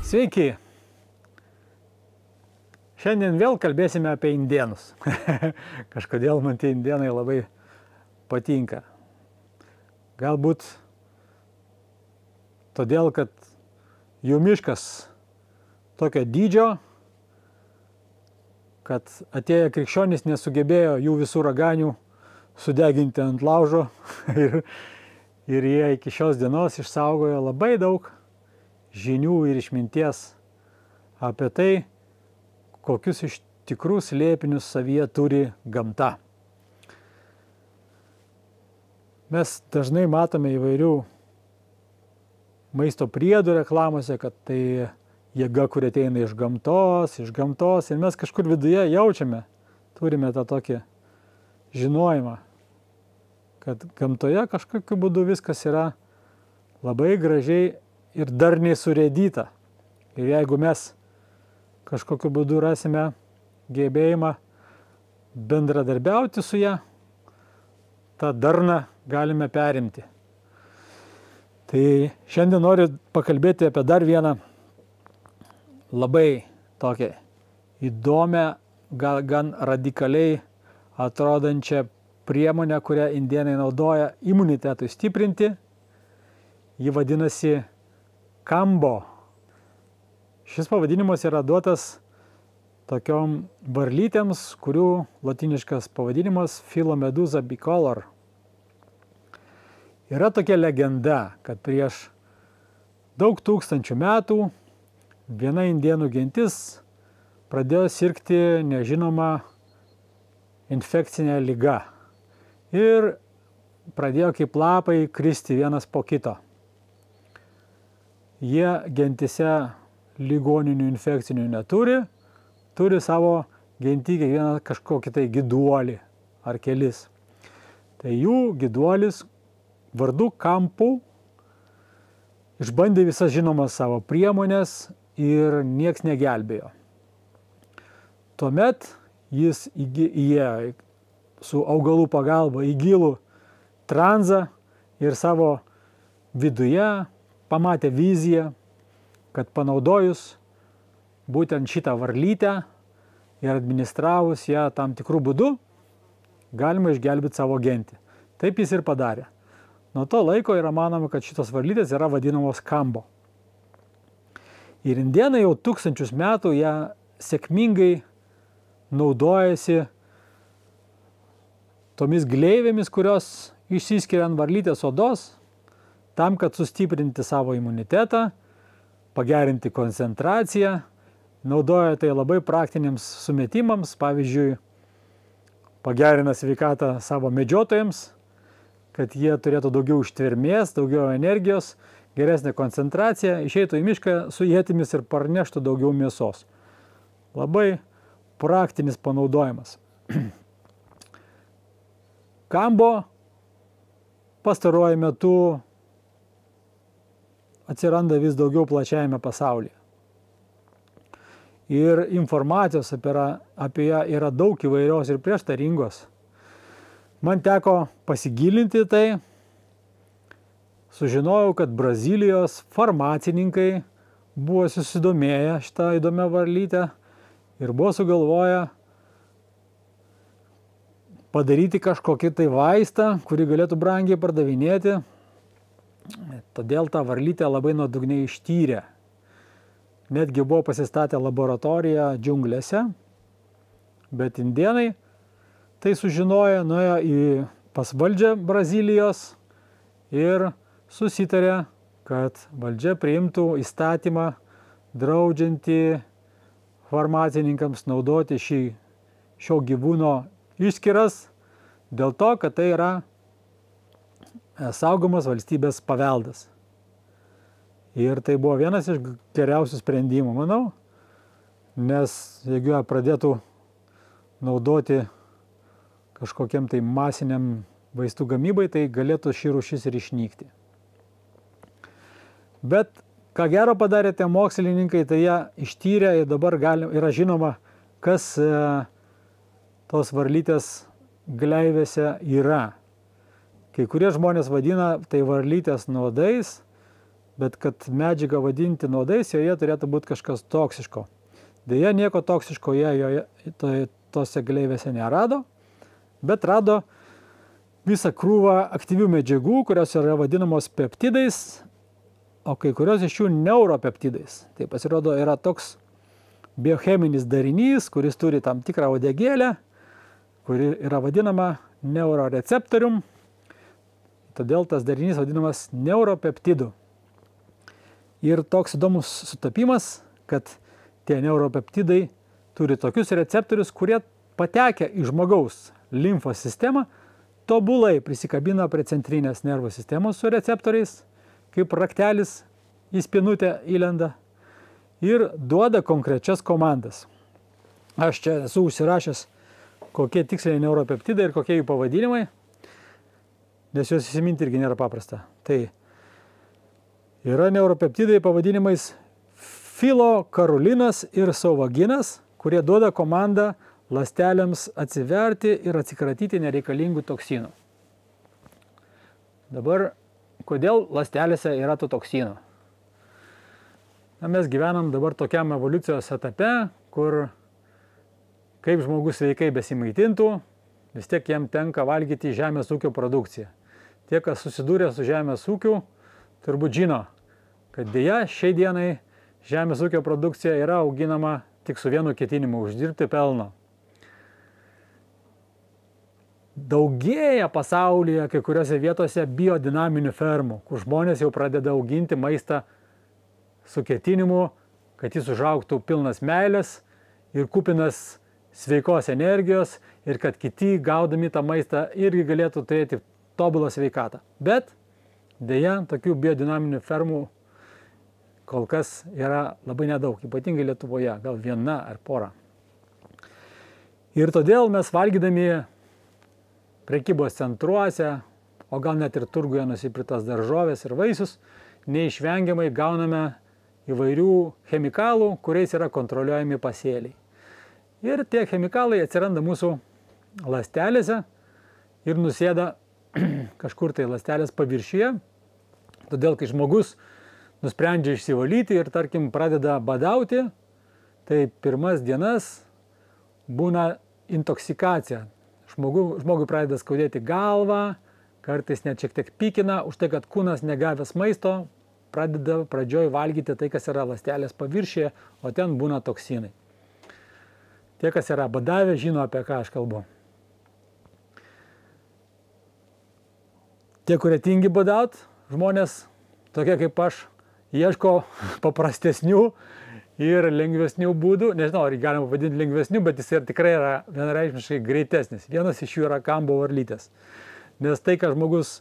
Sveiki! Šiandien vėl kalbėsime apie indėnus. Kažkodėl man tie indėnai labai patinka. Galbūt todėl, kad jų miškas tokio dydžio, kad atėję krikščionys nesugebėjo jų visų raganių sudeginti ant laužo ir jie iki šios dienos išsaugojo labai daug žinių ir išminties apie tai, kokius iš tikrų slėpinius savyje turi gamta. Mes dažnai matome įvairių maisto priedų reklamose, kad tai jėga, kuri ateina iš gamtos, ir mes kažkur viduje jaučiame, turime tą tokį žinojimą, kad gamtoje kažkokiu būdu viskas yra labai gražiai ir darniai surėdyta. Ir jeigu mes kažkokiu būdu rasime gebėjimą bendradarbiauti su ją, tą darną galime perimti. Tai šiandien noriu pakalbėti apie dar vieną labai tokią įdomią, gan radikaliai atrodančią priemonę, kurią indėnai naudoja imunitetui stiprinti. Ji vadinasi kambo. Šis pavadinimas yra duotas tokiom varlytėms, kurių latiniškas pavadinimas Philomedusa bicolor. Yra tokia legenda, kad prieš daug tūkstančių metų viena indėnų gentis pradėjo sirgti nežinoma infekcinė liga ir pradėjo kaip lapai kristi vienas po kito. Jie gentise ligoninių infekcinių neturi, turi savo gentį kiekvieną kažkokį tai giduolį ar kelis. Tai jų giduolis vardu Kampu išbandė visas žinomas savo priemonės ir nieks negelbėjo. Tuomet jis įėjo su augalų pagalba į gilų tranzą ir savo viduje pamatė viziją, kad panaudojus būtent šitą varlytę ir administravus ją tam tikrų būdų, galima išgelbėti savo gentį. Taip jis ir padarė. Nuo to laiko yra manoma, kad šitos varlytės yra vadinamos kambo. Ir indėnai jau tūkstančius metų ją sėkmingai naudojasi tomis gleivėmis, kurios išsiskiria ant varlytės odos, tam, kad sustiprinti savo imunitetą, pagerinti koncentraciją, naudoja tai labai praktiniams sumetimams, pavyzdžiui, pagerina sveikatą savo medžiotojams, kad jie turėtų daugiau ištvermės, daugiau energijos, geresnė koncentracija, išeitų į mišką su ietimis ir parneštų daugiau mėsos. Labai praktinis panaudojimas. Kambo pastaruoju metu atsiranda vis daugiau plačiajame pasaulyje. Ir informacijos apie ją yra daug įvairios ir prieštaringos. Man teko pasigilinti tai, sužinojau, kad Brazilijos farmacininkai buvo susidomėję šitą įdomią varlytę ir buvo sugalvoję padaryti kažkokį tai vaistą, kurį galėtų brangiai pardavinėti. Todėl tą varlytę labai nuodugniai ištyrė. Netgi buvo pasistatę laboratoriją džiunglėse, bet indėnai tai sužinojo, nuėjo pas valdžią Brazilijos ir susitarė, kad valdžia priimtų įstatymą draudžiantį farmacininkams naudoti šio gyvūno išskyras dėl to, kad tai yra saugomas valstybės paveldas. Ir tai buvo vienas iš geriausių sprendimų, manau, nes jeigu ją pradėtų naudoti kažkokiam tai masiniam vaistų gamybai, tai galėtų ši rūšis ir išnykti. Bet ką gero padarė tie mokslininkai, tai ją ištyrė ir dabar yra žinoma, kas tos varlytės gleivėse yra. Kai kurie žmonės vadina tai varlytės nuodais, bet kad medžiagą vadinti nuodais, joje turėtų būti kažkas toksiško. Deja, nieko toksiško jie tose gleivėse nerado, bet rado visą krūvą aktyvių medžiagų, kurios yra vadinamos peptidais, o kai kurios iš jų neuropeptidais. Tai pasirodo yra toks biocheminis darinys, kuris turi tam tikrą uodegėlę, kuri yra vadinama neuroreceptorium. Todėl tas darinys vadinamas neuropeptidu. Ir toks įdomus sutapimas, kad tie neuropeptidai turi tokius receptorius, kurie patekę į žmogaus limfos sistemą, tobulai prisikabina prie centrinės nervų sistemos su receptoriais, kaip raktelis į spinutę įlenda ir duoda konkrečias komandas. Aš čia esu užsirašęs, kokie tiksliai neuropeptidai ir kokie jų pavadinimai, nes juos įsiminti irgi nėra paprasta. Tai yra neuropeptidai pavadinimais filokarulinas ir sauvaginas, kurie duoda komandą ląstelėms atsiverti ir atsikratyti nereikalingų toksinų. Dabar, kodėl ląstelėse yra tų toksinų? Mes gyvenam dabar tokiam evoliucijos etape, kur kaip žmogus sveikai besimaitintų, vis tiek jam tenka valgyti žemės ūkio produkciją. Tie, kas susidūrė su žemės ūkiu, turbūt žino, kad dėja šiai dienai žemės ūkio produkcija yra auginama tik su vienu ketinimu – uždirbti pelno. Daugėja pasaulyje kai kuriuose vietose biodinaminių fermų, kur žmonės jau pradeda auginti maistą su ketinimu, kad jis užaugtų pilnas meilės ir kupinas sveikos energijos ir kad kiti gaudami tą maistą irgi galėtų turėti tobulą sveikatą. Bet deja, tokių biodinaminių fermų kol kas yra labai nedaug, ypatingai Lietuvoje, gal viena ar pora. Ir todėl mes valgydami prekybos centruose, o gal net ir turguje nusipirktas daržovės ir vaisius, neišvengiamai gauname įvairių chemikalų, kuriais yra kontroliuojami pasėliai. Ir tie chemikalai atsiranda mūsų ląstelėse ir nusėda kažkur tai ląstelės paviršiuje. Todėl, kai žmogus nusprendžia išsivalyti ir, tarkim, pradeda badauti, tai pirmas dienas būna intoksikacija. Žmogui pradeda skaudėti galvą, kartais net šiek tiek pykina, už tai, kad kūnas negavęs maisto, pradeda pradžioj valgyti tai, kas yra ląstelės paviršiuje, o ten būna toksinai. Tie, kas yra badavę, žino, apie ką aš kalbu. Tie, kurie tingi badaut, žmonės, tokie kaip aš, ieško paprastesnių ir lengvesnių būdų. Nežinau, ar galima vadinti lengvesnių, bet jis tikrai yra vienareikšmiškai greitesnis. Vienas iš jų yra kambo varlytės. Nes tai, ką žmogus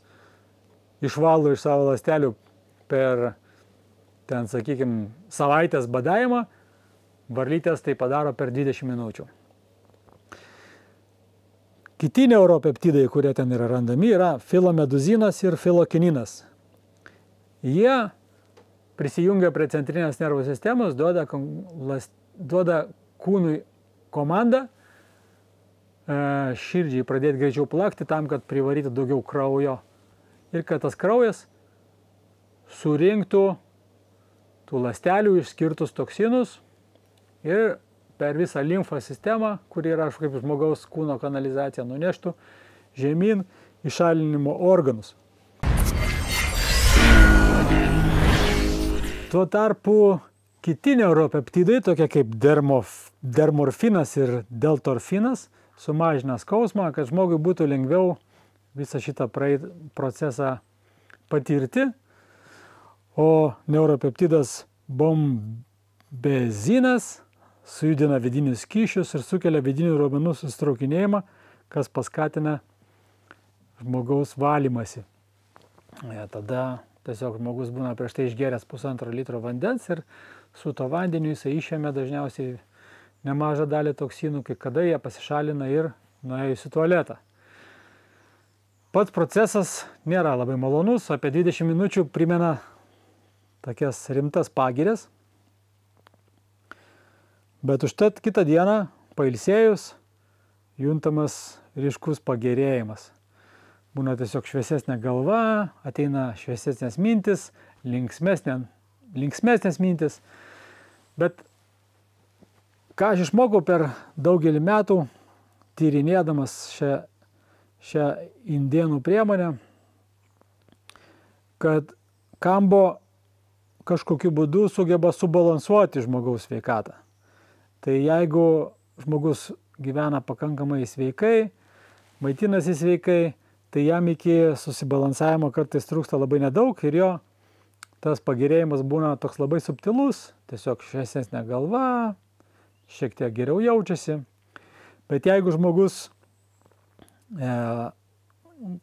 išvalo iš savo ląstelių per, ten, sakykime, savaitės badavimą, varlytės tai padaro per 20 minučių. Kiti neuropeptidai, kurie ten yra randami, yra filomeduzinas ir filokininas. Jie prisijungia prie centrinės nervų sistemos, duoda kūnui komandą širdžiai pradėti greičiau plakti tam, kad privarytų daugiau kraujo ir kad tas kraujas surinktų tų ląstelių išskirtus toksinus ir per visą limfos sistemą, kuri yra kaip žmogaus kūno kanalizacija, nuneštų žemyn į šalinimo organus. Tuo tarpu kiti neuropeptidai, tokie kaip dermorfinas ir deltorfinas, sumažina skausmą, kad žmogui būtų lengviau visą šitą procesą patirti. O neuropeptidas bombezinas sujudina vidinius skysčius ir sukelia vidinių raumenų susitraukinėjimą, kas paskatina žmogaus valymasi. Tada tiesiog žmogus būna prieš tai išgėręs 1,5 litro vandens ir su to vandeniu jisai išėmė dažniausiai nemažą dalį toksinų, kai kada jie pasišalina ir nuėjus į tualetą. Pats procesas nėra labai malonus, apie 20 minučių primena tokias rimtas pagirias, bet užtat kitą dieną, pailsėjus, juntamas ryškus pagerėjimas. Būna tiesiog šviesesnė galva, ateina šviesesnės mintis, linksmesnės mintis. Bet ką aš išmokau per daugelį metų, tyrinėdamas šią indėnų priemonę, kad kambo kažkokiu būdu sugeba subalansuoti žmogaus sveikatą. Tai jeigu žmogus gyvena pakankamai sveikai, maitinasi sveikai, tai jam iki susibalansavimo kartais trūksta labai nedaug ir jo tas pagerėjimas būna toks labai subtilus, tiesiog šviesesnė galva, šiek tiek geriau jaučiasi. Bet jeigu žmogus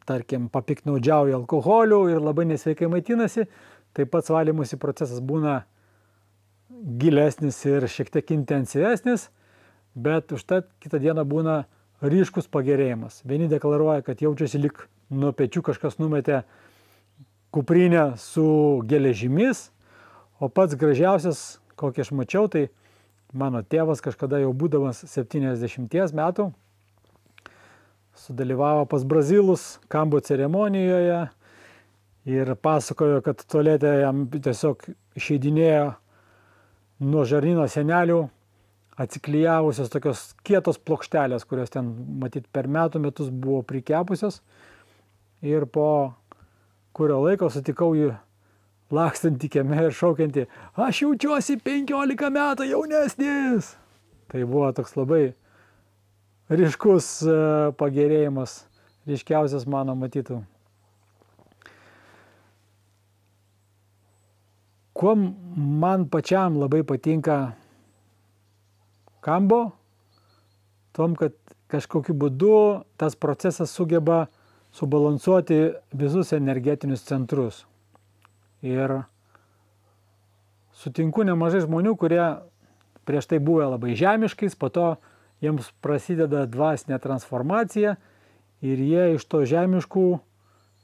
tarkim, papiknaudžiauja alkoholiu ir labai nesveikai maitinasi, tai pats valymosi procesas būna gilesnis ir šiek tiek intensyvesnis, bet užtat kitą dieną būna ryškus pagerėjimas. Vieni deklaruoja, kad jaučiasi lyg nuo pečių kažkas numetė kuprinę su geležimis, o pats gražiausias, kokį aš mačiau, tai mano tėvas kažkada jau būdamas 70 metų, sudalyvavo pas brazilus kambo ceremonijoje ir pasakojo, kad tualete jam tiesiog išeidinėjo nuo žarnyno sienelių atsiklijavusios tokios kietos plokštelės, kurios ten, matyt, per metus buvo prikepusios. Ir po kurio laiko sutikau jį lakstantį kieme ir šaukiantį: "Aš jaučiuosi 15 metų jaunesnis." Tai buvo toks labai ryškus pagerėjimas, ryškiausias mano matytų. Kuo man pačiam labai patinka kambo, tom, kad kažkokiu būdu tas procesas sugeba subalansuoti visus energetinius centrus. Ir sutinku nemažai žmonių, kurie prieš tai buvę labai žemiškais, po to jiems prasideda dvasinė transformacija ir jie iš to žemiškų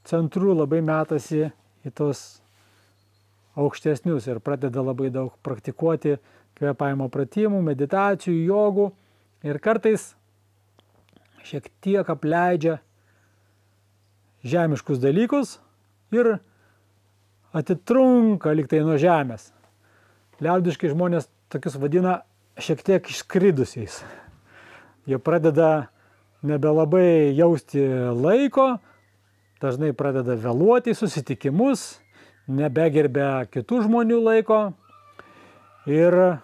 centrų labai metasi į tos aukštesnius ir pradeda labai daug praktikuoti kvėpavimo pratimų, meditacijų, jogų ir kartais šiek tiek apleidžia žemiškus dalykus ir atitrunka lyg tai nuo žemės. Liaudiškai žmonės tokius vadina šiek tiek išskridusiais. Jie pradeda nebelabai jausti laiko, dažnai pradeda vėluoti susitikimus, nebegerbia kitų žmonių laiko. Ir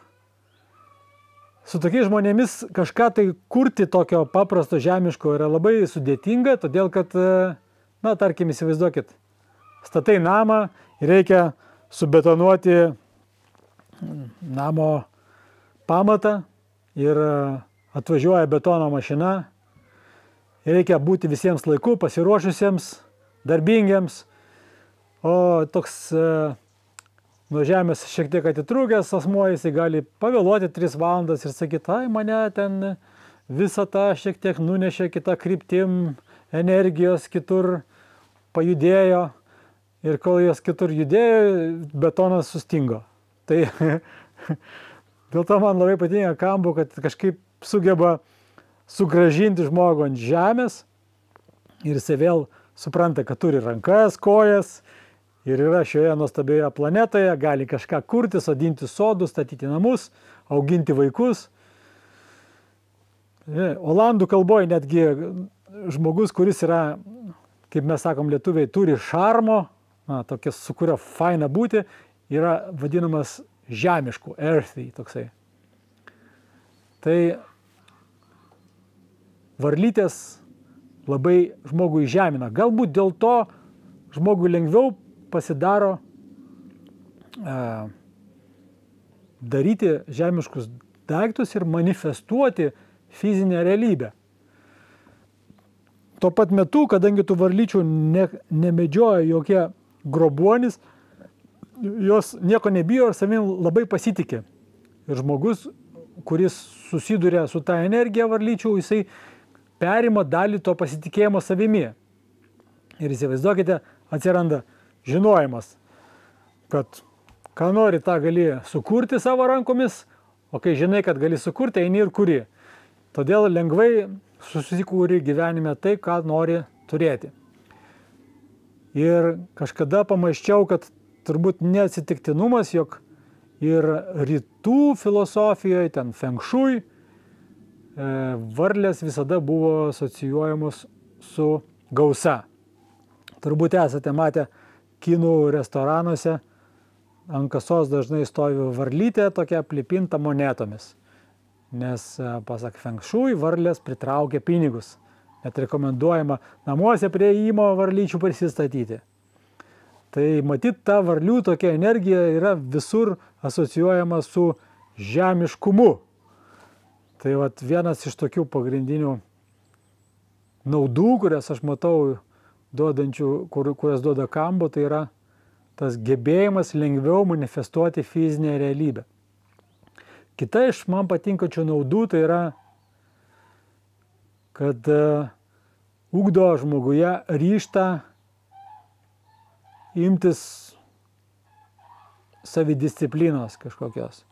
su tokiais žmonėmis kažką tai kurti tokio paprasto žemiško yra labai sudėtinga, todėl kad, tarkim, įsivaizduokit, statai namą ir reikia subetonuoti namo pamatą ir atvažiuoja betono mašina, reikia būti visiems laiku, pasiruošusiems, darbingiems, o toks nuo žemės šiek tiek atitrūkęs asmuo, jisai gali pavėluoti 3 valandas ir sakyti: "Ai, mane ten visą tą šiek tiek nunešė kitą kryptim, energijos kitur pajudėjo ir kol jos kitur judėjo, betonas sustingo." Tai dėl to man labai patinka kambo, kad kažkaip sugeba sugrąžinti žmogų ant žemės ir jisai vėl supranta, kad turi rankas, kojas ir yra šioje nuostabioje planetoje, gali kažką kurti, sodinti sodus, statyti namus, auginti vaikus. Olandų kalboje netgi žmogus, kuris yra, kaip mes sakom lietuviai, turi šarmo, tokia, su kurio faina būti, yra vadinamas žemišku, earthy toksai. Tai varlytės labai žmogui žemina. Galbūt dėl to žmogui lengviau pasidaro daryti žemiškus daiktus ir manifestuoti fizinę realybę. Tuo pat metu, kadangi tų varlyčių nemedžioja jokie grobuonis, jos nieko nebijo ir savim labai pasitikė. Ir žmogus, kuris susiduria su ta energija varlyčių, jisai perima dalį to pasitikėjimo savimi. Ir įsivaizduokite, atsiranda žinojimas, kad ką nori, tą gali sukurti savo rankomis, o kai žinai, kad gali sukurti, eini ir kuri. Todėl lengvai susikūri gyvenime tai, ką nori turėti. Ir kažkada pamąsčiau, kad turbūt neatsitiktinumas, jog ir rytų filosofijoje, ten feng shui, varlės visada buvo asocijuojamos su gausa. Turbūt esate matę kinų restoranuose, ant kasos dažnai stovi varlytė tokia aplipinta monetomis. Nes, pasak feng shui, varlės pritraukia pinigus. Net rekomenduojama namuose prie įėjimo varlyčių prisistatyti. Tai matyt, ta varlių tokia energija yra visur asocijuojama su žemiškumu. Tai vat vienas iš tokių pagrindinių naudų, kurias aš matau duodančių, kurias duoda kambo, tai yra tas gebėjimas lengviau manifestuoti fizinę realybę. Kita iš man patinkančių naudų tai yra, kad ugdo žmoguje ryžtą imtis savidisciplinos kažkokios.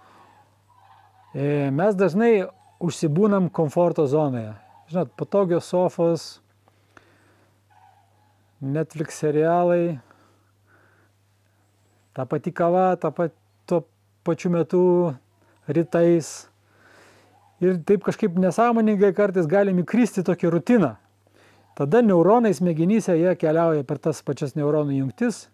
Mes dažnai užsibūnam komforto zonoje. Žinot, patogios sofos, Netflix serialai, ta pati kava, tuo pačiu metu rytais. Ir taip kažkaip nesąmoningai kartais galim įkristi tokią rutiną. Tada neuronai smegenyse jie keliauja per tas pačias neuronų jungtis.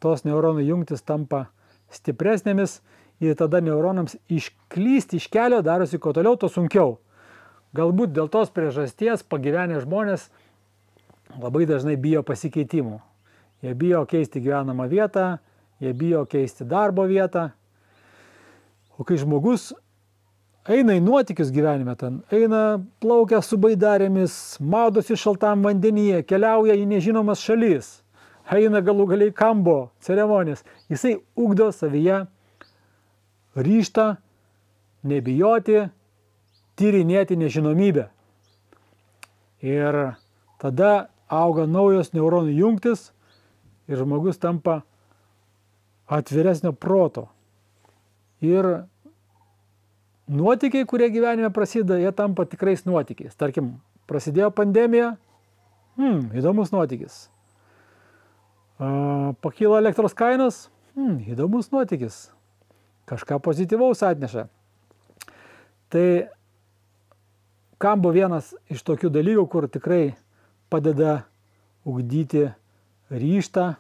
Tos neuronų jungtis tampa stipresnėmis ir tada neuronams išklysti iš kelio darosi kuo toliau, to sunkiau. Galbūt dėl tos priežasties pagyvenę žmonės labai dažnai bijo pasikeitimų. Jie bijo keisti gyvenamą vietą, jie bijo keisti darbo vietą. O kai žmogus eina į nuotykius gyvenime, ten eina, plaukia su baidarėmis, maudosi šaltam vandenyje, keliauja į nežinomas šalis, eina galų galiai kambo ceremonijas, jisai ugdo savyje ryžtą nebijoti, tyrinėti nežinomybę. Ir tada auga naujos neuronų jungtis ir žmogus tampa atviresnio proto. Ir nuotykiai, kurie gyvenime prasideda, jie tampa tikrais nuotykiais. Tarkim, prasidėjo pandemija, įdomus nuotykis. Pakyla elektros kainos, įdomus nuotykis. Kažką pozityvaus atneša. Tai kambo vienas iš tokių dalykų, kur tikrai padeda ugdyti ryžtą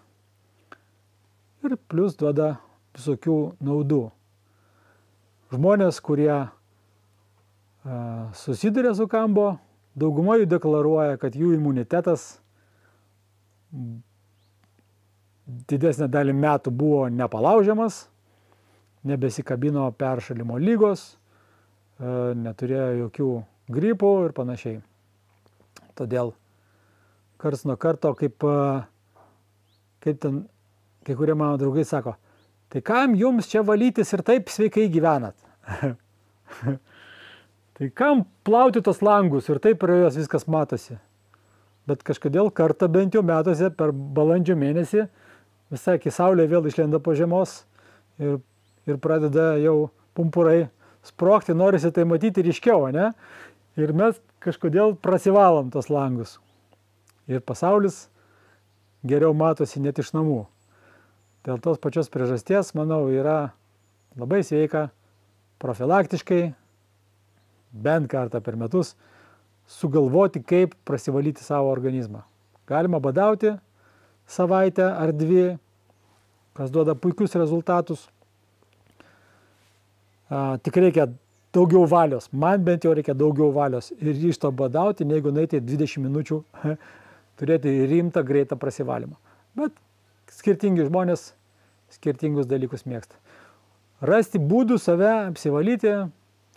ir plus duoda visokių naudų. Žmonės, kurie susiduria su kambo, dauguma jų deklaruoja, kad jų imunitetas didesnę dalį metų buvo nepalaužiamas, nebesikabino peršalimo lygos, neturėjo jokių gripų ir panašiai. Todėl karts nuo karto, kaip ten kai kurie mano draugai sako, tai kam jums čia valytis ir taip sveikai gyvenat? Tai kam plauti tos langus ir taip pro juos viskas matosi? Bet kažkodėl kartą bent jau metuose per balandžio mėnesį visai kai saulė vėl išlenda po žiemos ir pradeda jau pumpurai sprogti, norisi tai matyti ryškiau, ne? Ir mes kažkodėl prasivalom tos langus. Ir pasaulis geriau matosi net iš namų. Dėl tos pačios priežasties, manau, yra labai sveika profilaktiškai, bent kartą per metus, sugalvoti, kaip prasivalyti savo organizmą. Galima badauti savaitę ar dvi, kas duoda puikius rezultatus. Tik reikia daugiau valios. Man bent jau reikia daugiau valios ir ryžto badauti, negu nueiti 20 minučių turėti rimtą, greitą prasivalymą. Bet skirtingi žmonės skirtingus dalykus mėgsta. Rasti būdų save apsivalyti,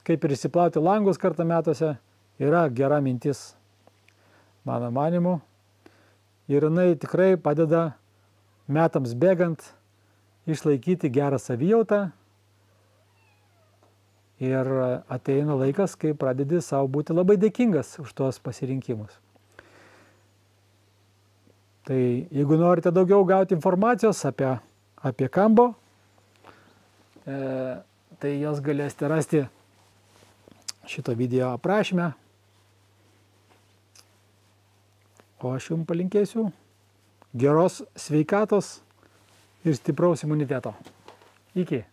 kaip ir išsiplauti langus kartą metuose, yra gera mintis, mano manimu. Ir jinai tikrai padeda metams bėgant išlaikyti gerą savijautą. Ir ateina laikas, kai pradedi savo būti labai dėkingas už tuos pasirinkimus. Tai jeigu norite daugiau gauti informacijos apie kambo, tai jos galėsite rasti šito video aprašyme. O aš jums palinkėsiu geros sveikatos ir stipraus imuniteto. Iki.